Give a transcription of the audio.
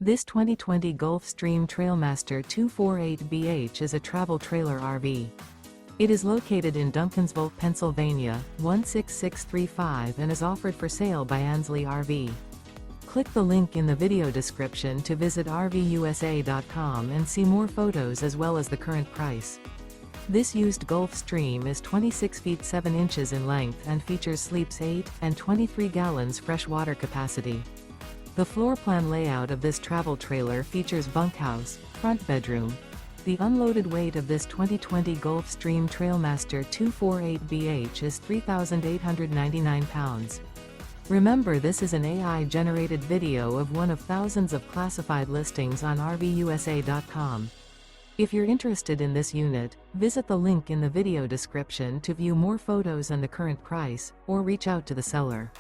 This 2020 Gulf Stream TrailMaster 248BH is a travel trailer RV. It is located in Duncansville, Pennsylvania, 16635 and is offered for sale by Ansley RV. Click the link in the video description to visit RVUSA.com and see more photos as well as the current price. This used Gulf Stream is 26 feet 7 inches in length and features sleeps 8 and 23 gallons fresh water capacity. The floor plan layout of this travel trailer features bunkhouse, front bedroom. The unloaded weight of this 2020 Gulf Stream TrailMaster 248BH is 3,899 pounds. Remember, this is an AI-generated video of one of thousands of classified listings on RVUSA.com. If you're interested in this unit, visit the link in the video description to view more photos and the current price, or reach out to the seller.